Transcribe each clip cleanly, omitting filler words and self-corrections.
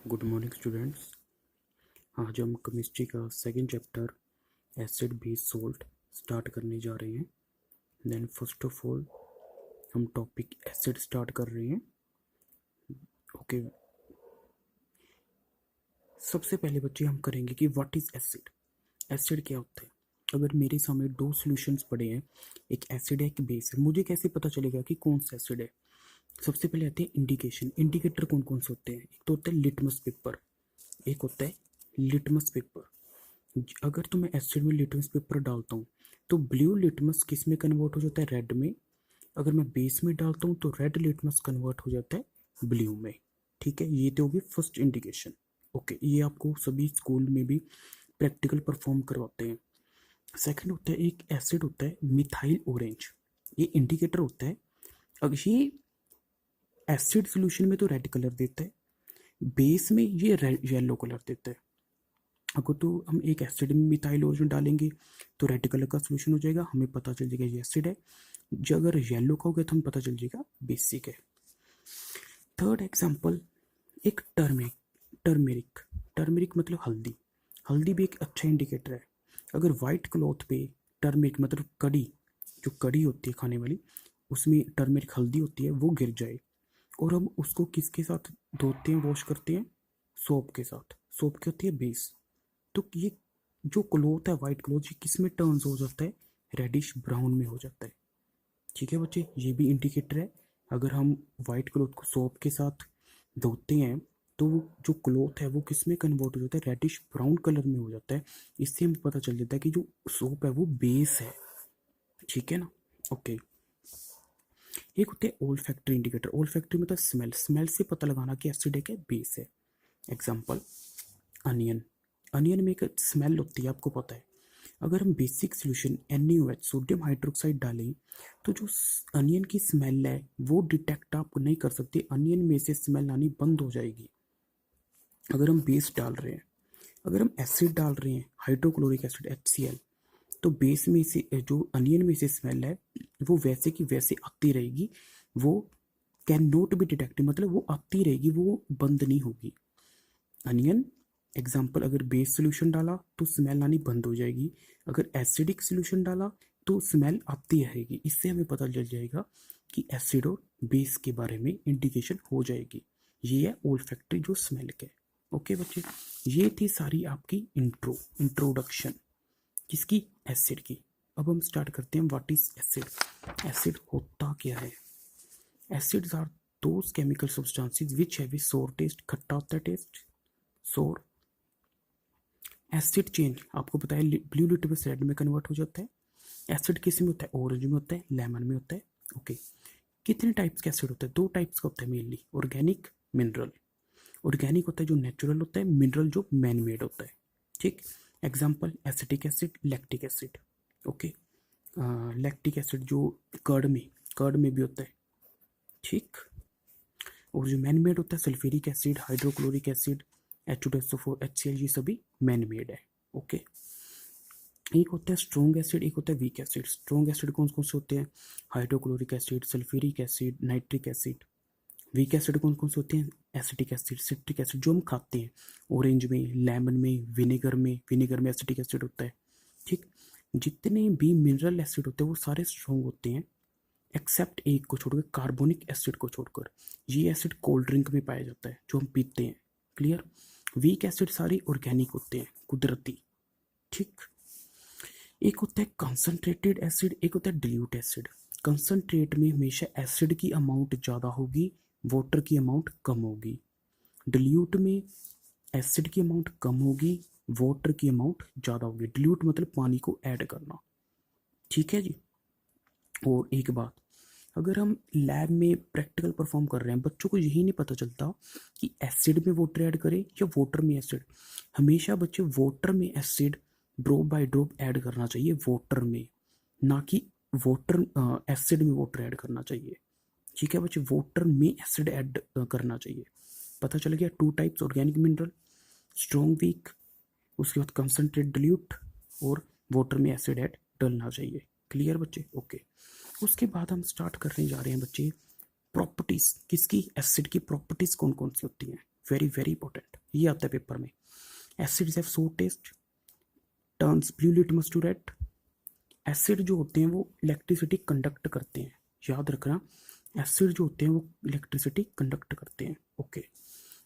Good morning students. आज हम chemistry का second chapter acid base salt start करने जा रहे हैं। देन फर्स्ट ऑफ ऑल हम टॉपिक एसिड स्टार्ट कर रहे हैं। ओके, सबसे पहले बच्चे हम करेंगे कि व्हाट इज़ एसिड। एसिड क्या होता है। अगर मेरे सामने दो सॉल्यूशंस पड़े हैं, एक एसिड है एक बेस है, मुझे कैसे पता चलेगा कि कौन सा एसिड है। सबसे पहले आते हैं इंडिकेशन। इंडिकेटर कौन कौन से होते हैं। एक तो होता है लिटमस पेपर, एक होता है लिटमस पेपर। अगर तो मैं एसिड में लिटमस पेपर डालता हूँ तो ब्लू लिटमस किस में कन्वर्ट हो जाता है, रेड में। अगर मैं बेस में डालता हूँ तो रेड लिटमस कन्वर्ट हो जाता है ब्लू में। ठीक है, ये तो होगी फर्स्ट इंडिकेशन। ओके, ये आपको सभी स्कूल में भी प्रैक्टिकल परफॉर्म करवाते हैं। सेकंड होता है एक एसिड होता है मिथाइल ऑरेंज, ये इंडिकेटर होता है। अब ये एसिड सोल्यूशन में तो रेड कलर देता है, बेस में ये रेड येलो कलर देता है। अगर तो हम एक एसिड में मिथाइल ऑरेंज डालेंगे तो रेड कलर का सोल्यूशन हो जाएगा, हमें पता चल जाएगा ये एसिड है। जो अगर येलो का हो गया तो हमें पता चल जाएगा बेसिक है। थर्ड एग्जांपल, एक टर्मेरिक। टर्मेरिक टर्मेरिक मतलब हल्दी। हल्दी भी एक अच्छा इंडिकेटर है। अगर वाइट क्लॉथ पे टर्मेरिक मतलब कड़ी, जो कड़ी होती है खाने वाली, उसमें टर्मेरिक हल्दी होती है, वो गिर जाए और हम उसको किसके साथ धोते हैं, वॉश करते हैं, सोप के साथ। सोप क्या होती है, बेस। तो ये जो क्लोथ है वाइट क्लोथ, ये किस में टर्न्स हो जाता है, रेडिश ब्राउन में हो जाता है। ठीक है बच्चे, ये भी इंडिकेटर है। अगर हम वाइट क्लोथ को सोप के साथ धोते हैं तो जो क्लोथ है वो किस में कन्वर्ट हो जाता है, रेडिश ब्राउन कलर में हो जाता है। इससे हमें पता चल जाता है कि जो सोप है वो बेस है। ठीक है ना। ओके, एक होते हैं ओल फैक्ट्री इंडिकेटर। ओल फैक्ट्री मतलब स्मेल। स्मेल से पता लगाना कि एसिड है क्या बेस है। Example onion. अनियन में एक स्मेल होती है, आपको पता है। अगर हम basic solution NaOH sodium hydroxide डालें तो जो अनियन की स्मेल है वो डिटेक्ट आप नहीं कर सकते, अनियन में से स्मेल आनी बंद हो जाएगी। अगर हम बेस डाल रहे हैं, अगर हम एसिड डाल रहे हैं हाइड्रोक्लोरिक एसिड HCl, तो बेस में से जो अनियन में से स्मेल है वो वैसे की वैसे आती रहेगी। वो कैन नॉट बी डिटेक्टेड, मतलब वो आती रहेगी, वो बंद नहीं होगी। अनियन एग्जाम्पल, अगर बेस सोल्यूशन डाला तो स्मेल आनी बंद हो जाएगी, अगर एसिडिक सोल्यूशन डाला तो स्मेल आती रहेगी। इससे हमें पता चल जाएगा कि एसिड और बेस के बारे में इंडिकेशन हो जाएगी। ये है ओल्फैक्टरी जो स्मेल के। ओके बच्चे, ये थी सारी आपकी इंट्रोडक्शन किसकी, एसिड की। अब हम स्टार्ट करते हैं व्हाट इज एसिड। एसिड होता क्या है। Acids are those chemical substances which have a sour taste. खट्टा होता है टेस्ट, सोर। एसिड चेंज आपको पता है, ब्लू लिटमस रेड में कन्वर्ट हो जाता है। एसिड किस में होता है, ऑरेंज में होता है, लेमन में होता है। ओके, कितने टाइप्स का एसिड होता है, दो टाइप्स का होता है मेनली, ऑर्गेनिक, मिनरल। ऑर्गेनिक होता है जो नेचुरल होता है, मिनरल जो मैन मेड होता है। ठीक, example acetic acid, lactic acid. Okay, lactic acid जो कर्ड में भी होता है। ठीक, और जो मैन मेड होता है sulphuric acid, hydrochloric acid, H2SO4, HCl, ये सभी मैन मेड है। ओके, एक होता है स्ट्रॉन्ग एसिड, एक होता है वीक एसिड। स्ट्रॉन्ग एसिड कौन कौन से होते हैं, hydrochloric acid, sulphuric acid, nitric acid. Weak acid कौन कौन से होते हैं, एसिटिक एसिड, सिट्रिक एसिड, जो हम खाते हैं ऑरेंज में, लेमन में, विनेगर में एसिटिक एसिड होता है। ठीक, जितने भी मिनरल एसिड होते हैं वो सारे स्ट्रॉन्ग होते हैं एक्सेप्ट एक को छोड़कर, कार्बोनिक एसिड को छोड़कर। ये एसिड कोल्ड ड्रिंक में पाया जाता है जो हम पीते हैं। क्लियर। वीक एसिड सारी ऑर्गेनिक होते हैं, कुदरती। ठीक, एक होता है कंसंट्रेटेड एसिड, एक होता है डिल्यूट एसिड। कंसंट्रेट में हमेशा एसिड की अमाउंट ज़्यादा होगी, वाटर की अमाउंट कम होगी। डिल्यूट में एसिड की अमाउंट कम होगी, वाटर की अमाउंट ज़्यादा होगी। डिल्यूट मतलब पानी को ऐड करना। ठीक है जी। और एक बात, अगर हम लैब में प्रैक्टिकल परफॉर्म कर रहे हैं, बच्चों को यही नहीं पता चलता कि एसिड में वाटर ऐड करें या वाटर में एसिड। हमेशा बच्चे वाटर में acid drop by drop add करना चाहिए, वाटर में, ना कि वाटर एसिड में वाटर ऐड करना चाहिए। ठीक है बच्चे, वाटर में एसिड ऐड करना चाहिए। पता चल गया, two types organic mineral, strong week, उसके बाद कंसनट्रेट डिल्यूट, और वाटर में एसिड ऐड डलना चाहिए। क्लियर बच्चे। ओके, उसके बाद हम स्टार्ट करने जा रहे हैं बच्चे प्रॉपर्टीज किसकी, एसिड की प्रॉपर्टीज कौन कौन सी होती हैं। वेरी वेरी इंपॉर्टेंट, ये आता है पेपर में। Acids have sour taste, turns blue litmus to red. Acid जो होते हैं वो इलेक्ट्रिसिटी कंडक्ट करते हैं, याद रखना, एसिड जो होते हैं वो इलेक्ट्रिसिटी कंडक्ट करते हैं। ओके,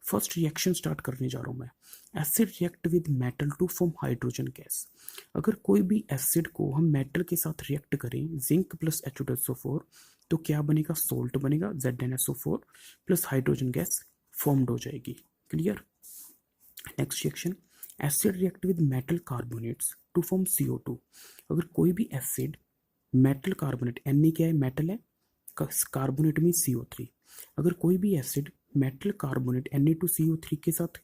फर्स्ट रिएक्शन स्टार्ट करने जा रहा हूँ मैं। Acid react with metal to form hydrogen gas. अगर कोई भी एसिड को हम मेटल के साथ रिएक्ट करें, जिंक प्लस H2SO4, तो क्या बनेगा, सोल्ट बनेगा, ZnSO4 plus hydrogen gas formed हो जाएगी। Clear. Next reaction, acid react with metal carbonates to form CO2। अगर कोई भी एसिड मेटल कार्बोनेट, Na क्या है, मेटल है, कार्बोनेट मीन CO3, अगर कोई भी एसिड मेटल कार्बोनेट Na2CO3 के साथ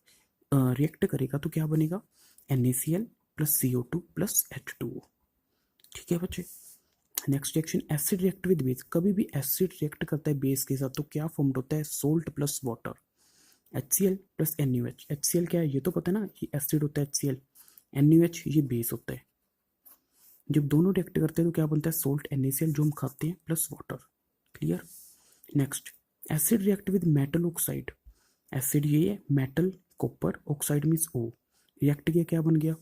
रिएक्ट करेगा तो क्या बनेगा, NaCl plus CO2 plus H2O। ठीक है बच्चे। Next reaction, acid react with base. कभी भी एसिड रिएक्ट करता है बेस के साथ तो क्या फॉर्म होता है, salt plus water, HCl plus NaOH। HCl क्या है ये तो पता है ना, ये एसिड होता है HCl, NaOH ये बेस होता है। जब दोनों रिएक्ट करते हैं तो क्या बनता है, सोल्ट NaCl जो हम खाते हैं plus water. Clear. Next, acid react with metal oxide. Acid ये है metal copper, oxide means O, react किया क्या बन गया,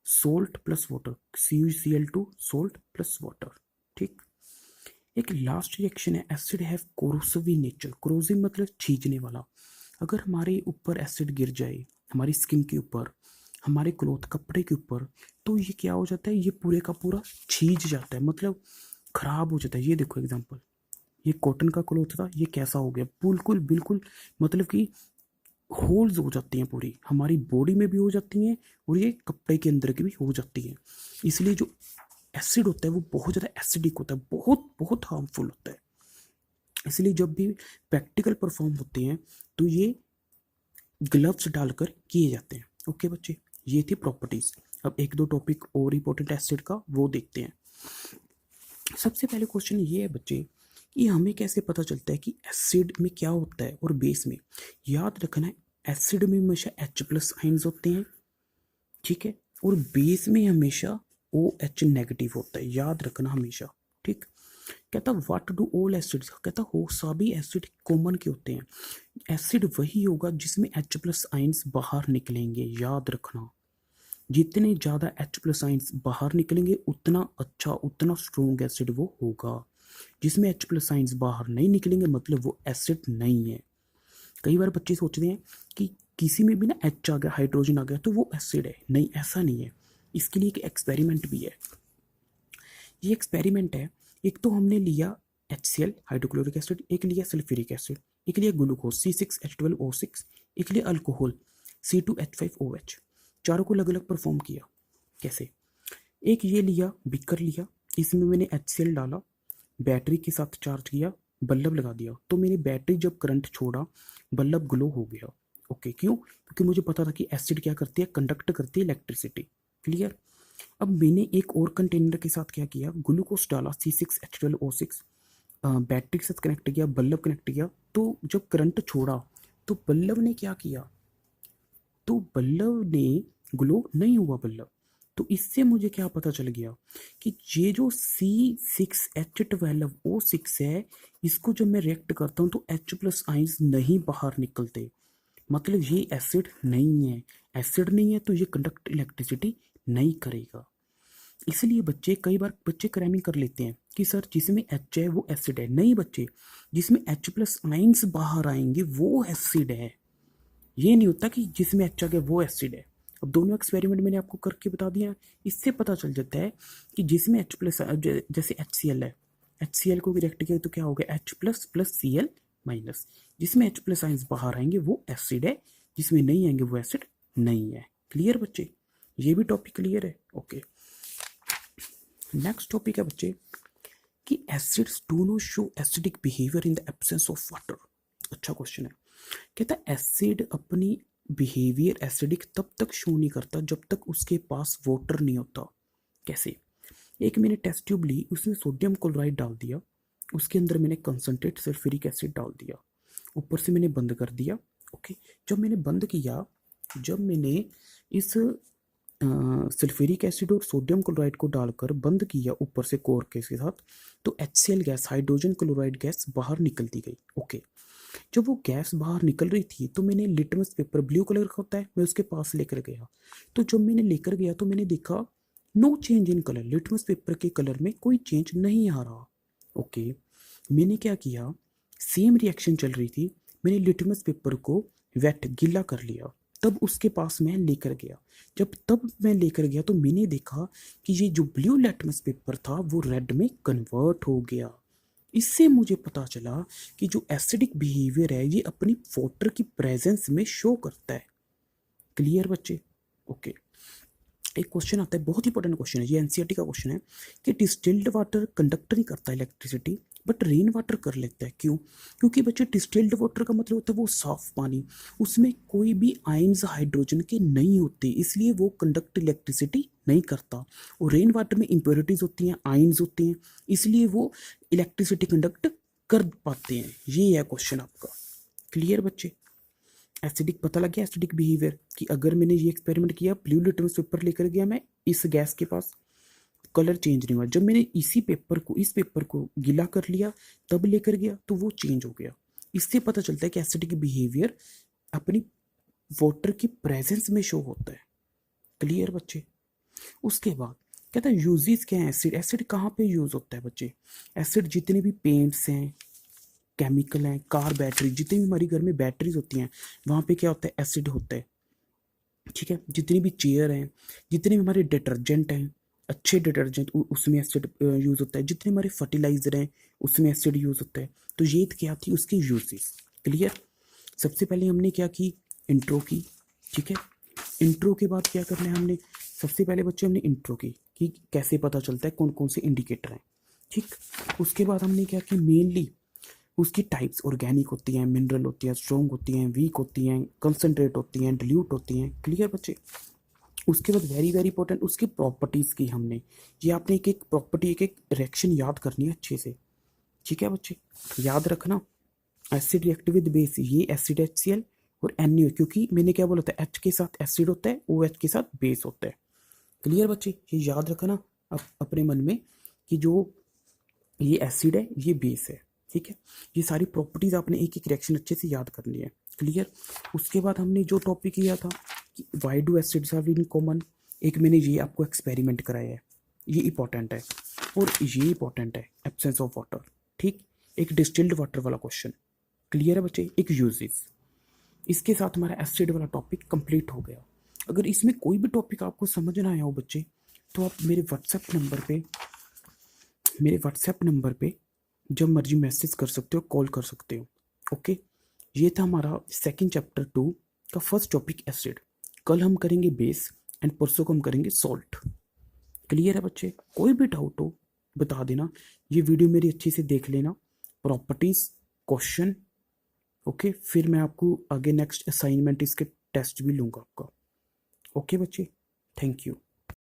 salt plus water, CuCl2 salt plus water. ठीक। एक लास्ट रिएक्शन है, acid have corrosive nature. Corrosive मतलब छींचने वाला। अगर हमारे ऊपर एसिड गिर जाए, हमारी स्किन के ऊपर, हमारे क्लोथ कपड़े के ऊपर, तो ये क्या हो जाता है, ये पूरे का पूरा छींच जाता है, मतलब खराब हो जाता है। ये देखो एग्जांपल, ये कॉटन का क्लोथ था, ये कैसा हो गया, बिल्कुल बिल्कुल, मतलब कि होल्स हो जाती हैं पूरी, हमारी बॉडी में भी हो जाती हैं और ये कपड़े के अंदर की भी हो जाती हैं। इसलिए जो एसिड होता है वो बहुत ज़्यादा एसिडिक होता है, बहुत बहुत हार्मफुल होता है। इसलिए जब भी प्रैक्टिकल परफॉर्म होते हैं तो ये ग्लव्स डालकर किए जाते हैं। ओके बच्चे, ये थी प्रॉपर्टीज। अब एक दो टॉपिक और इंपॉर्टेंट एसिड का वो देखते हैं। सबसे पहले क्वेश्चन ये है बच्चे कि हमें कैसे पता चलता है कि एसिड में क्या होता है और बेस में। याद रखना है, एसिड में हमेशा H+ आइंस होते हैं, ठीक है, और बेस में हमेशा OH नेगेटिव होता है, याद रखना हमेशा। ठीक। कहता व्हाट डू ऑल एसिड्स, कहता हो सभी एसिड कॉमन के होते हैं। एसिड वही होगा जिसमें H+ आइंस बाहर निकलेंगे, याद रखना। जितने ज़्यादा H+ आइंस बाहर निकलेंगे उतना अच्छा, उतना स्ट्रॉन्ग एसिड वो होगा। जिसमें H+ आइंस बाहर नहीं निकलेंगे मतलब वो एसिड नहीं है। कई बार बच्चे सोचते हैं कि किसी में भी ना H आ गया, हाइड्रोजन आ गया तो वो एसिड है। नहीं, ऐसा नहीं है। इसके लिए एक एक्सपेरिमेंट भी है। ये एक्सपेरिमेंट है, एक तो हमने लिया HCl हाइड्रोक्लोरिक एसिड, एक लिया सल्फ्यूरिक एसिड, एक लिया ग्लूकोज C6H12O6, एक लिया अल्कोहल C2H5OH। चारों को अलग अलग परफॉर्म किया। कैसे, एक ये लिया, बीकर लिया, इसमें मैंने HCl डाला, बैटरी के साथ चार्ज किया, बल्ब लगा दिया, तो मेरी बैटरी जब करंट छोड़ा बल्ब ग्लो हो गया। ओके, क्यों, क्योंकि मुझे पता था कि एसिड क्या करती है, कंडक्ट करती है इलेक्ट्रिसिटी। क्लियर। अब मैंने एक और कंटेनर के साथ क्या किया, ग्लूकोज डाला C6H12O6, बैटरी के साथ कनेक्ट किया, बल्ब कनेक्ट किया, तो जब करंट छोड़ा तो बल्ब ने क्या किया, तो बल्ब ने ग्लो नहीं हुआ बल्ब। तो इससे मुझे क्या पता चल गया कि ये जो C6H12O6 है, इसको जब मैं रिएक्ट करता हूँ तो H+ आइंस नहीं बाहर निकलते, मतलब ये एसिड नहीं है। एसिड नहीं है तो ये कंडक्ट इलेक्ट्रिसिटी नहीं करेगा। इसलिए बच्चे, कई बार बच्चे क्रैमिंग कर लेते हैं कि सर जिसमें H है वो एसिड है। नहीं बच्चे, जिसमें H+ आइंस बाहर आएंगे वो एसिड है। ये नहीं होता कि जिसमें H आ गया वो एसिड है। अब दोनों एक्सपेरिमेंट मैंने आपको करके बता दिया, इससे पता चल जाता है कि जिसमें H+, जैसे HCl है, HCl को रिएक्ट किया तो क्या हो गया, H+ प्लस Cl माइनस। जिसमें H+ आइंस बाहर आएंगे वो एसिड है, जिसमें नहीं आएंगे वो एसिड नहीं है। क्लियर बच्चे, ये भी टॉपिक क्लियर है। ओके, नेक्स्ट टॉपिक है बच्चे कि acids do not show acidic behaviour in the absence of water. अच्छा क्वेश्चन है। कहता है एसिड अपनी बिहेवियर एसिडिक तब तक शो नहीं करता जब तक उसके पास वाटर नहीं होता। कैसे, एक मैंने टेस्ट ट्यूब ली, उसमें सोडियम क्लोराइड डाल दिया, उसके अंदर मैंने कंसनट्रेट सल्फ्यूरिक एसिड डाल दिया, ऊपर से मैंने बंद कर दिया। ओके, जब मैंने बंद किया, जब मैंने इस सल्फ्यूरिक एसिड और सोडियम क्लोराइड को डालकर बंद किया ऊपर से कोर के साथ, तो HCl gas, hydrogen chloride gas बाहर निकलती गई। ओके, जब वो गैस बाहर निकल रही थी तो मैंने लिटमस पेपर ब्लू कलर का होता है, मैं उसके पास लेकर गया। तो जब मैंने लेकर गया तो मैंने देखा no change in colour, litmus paper के कलर में कोई चेंज नहीं आ रहा। ओके, मैंने क्या किया, सेम रिएक्शन चल रही थी, मैंने लिटमस पेपर को वेट गीला कर लिया, तब उसके पास मैं लेकर गया। जब तब मैं लेकर गया तो मैंने देखा कि ये जो ब्लू लिटमस पेपर था वो रेड में कन्वर्ट हो गया। इससे मुझे पता चला कि जो एसिडिक बिहेवियर है ये अपनी वाटर की प्रेजेंस में शो करता है। क्लियर बच्चे? ओके, एक क्वेश्चन आता है, बहुत इंपॉर्टेंट क्वेश्चन है ये, एनसीईआरटी का क्वेश्चन है कि डिस्टिल्ड वाटर कंडक्ट नहीं करता इलेक्ट्रिसिटी बट रेन वाटर कर लेता है, क्यों? क्योंकि बच्चे डिस्टिल्ड वाटर का मतलब होता है वो साफ पानी, उसमें कोई भी आयंस हाइड्रोजन के नहीं होते, इसलिए वो कंडक्ट इलेक्ट्रिसिटी नहीं करता। और रेन वाटर में इम्प्योरिटीज होती हैं, आयंस होते हैं, इसलिए वो इलेक्ट्रिसिटी कंडक्ट कर पाते हैं। ये है क्वेश्चन आपका। क्लियर बच्चे? एसिडिक पता लग गया, एसिडिक बिहेवियर कि अगर मैंने ये एक्सपेरिमेंट किया, ब्लू लिटमस पेपर लेकर गया मैं इस गैस के पास, कलर चेंज नहीं हुआ। जब मैंने इस पेपर को गीला कर लिया तब लेकर गया तो वो चेंज हो गया। इससे पता चलता है कि एसिडिक बिहेवियर अपनी वाटर की प्रेजेंस में शो होता है। क्लियर बच्चे? उसके बाद कहता है यूजेस क्या है एसिड, एसिड कहाँ पे यूज होता है बच्चे? एसिड जितने भी पेंट्स हैं, केमिकल हैं, कार बैटरी, जितनी भी हमारी घर में बैटरीज होती हैं वहाँ पे क्या होता है, एसिड होता है। ठीक है, जितनी भी चेयर हैं, जितने भी हमारे डिटर्जेंट हैं, अच्छे डिटर्जेंट उसमें एसिड यूज़ होता है, जितने हमारे फर्टिलाइजर हैं उसमें एसिड यूज़ होता है। तो ये क्या थी उसकी यूजेस। क्लियर? सबसे पहले हमने क्या की, इंट्रो की। ठीक है, इंट्रो के बाद क्या करना है हमने, सबसे पहले बच्चे हमने इंट्रो की कि कैसे पता चलता है कौन कौन से इंडिकेटर हैं। ठीक, उसके बाद हमने क्या कि मेनली उसकी टाइप्स, ऑर्गेनिक होती हैं, मिनरल होती हैं, स्ट्रॉन्ग होती हैं, वीक होती हैं, कंसनट्रेट होती हैं, डिल्यूट होती हैं। क्लियर बच्चे? उसके बाद वेरी वेरी इंपॉर्टेंट उसकी प्रॉपर्टीज़ की हमने, ये आपने एक एक प्रॉपर्टी, एक एक रिएक्शन याद करनी है अच्छे से। ठीक है बच्चे, याद रखना। एसिड रिएक्ट विद बेस, ये एसिड HCl और NaO, क्योंकि मैंने क्या बोला था, H के साथ एसिड होता है, OH के साथ बेस होता है। क्लियर बच्चे? ये याद रखना अपने मन में कि जो ये एसिड है ये बेस है। ठीक है, ये सारी प्रॉपर्टीज आपने एक एक रिएक्शन अच्छे से याद करनी है। क्लियर? उसके बाद हमने जो टॉपिक किया था कि why do acids are in common, एक मैंने ये आपको एक्सपेरिमेंट कराया है, ये इंपॉर्टेंट है। और ये इंपॉर्टेंट है एब्सेंस ऑफ वाटर। ठीक, एक डिस्टिल्ड वाटर वाला क्वेश्चन। क्लियर है बच्चे? एक यूजेस। इसके साथ हमारा एसिड वाला टॉपिक कंप्लीट हो गया। अगर इसमें कोई भी टॉपिक आपको समझ ना आया हो बच्चे, तो आप मेरे व्हाट्सएप नंबर पे जब मर्जी मैसेज कर सकते हो, कॉल कर सकते हो। ओके, ये था हमारा सेकंड चैप्टर 2 का फर्स्ट टॉपिक एसिड। कल हम करेंगे बेस एंड परसों को हम करेंगे सॉल्ट। क्लियर है बच्चे? कोई भी डाउट हो बता देना, ये वीडियो मेरी अच्छी से देख लेना, प्रॉपर्टीज, क्वेश्चन। ओके, फिर मैं आपको आगे नेक्स्ट असाइनमेंट इसके टेस्ट भी लूँगा आपका। ओके बच्चे, थैंक यू।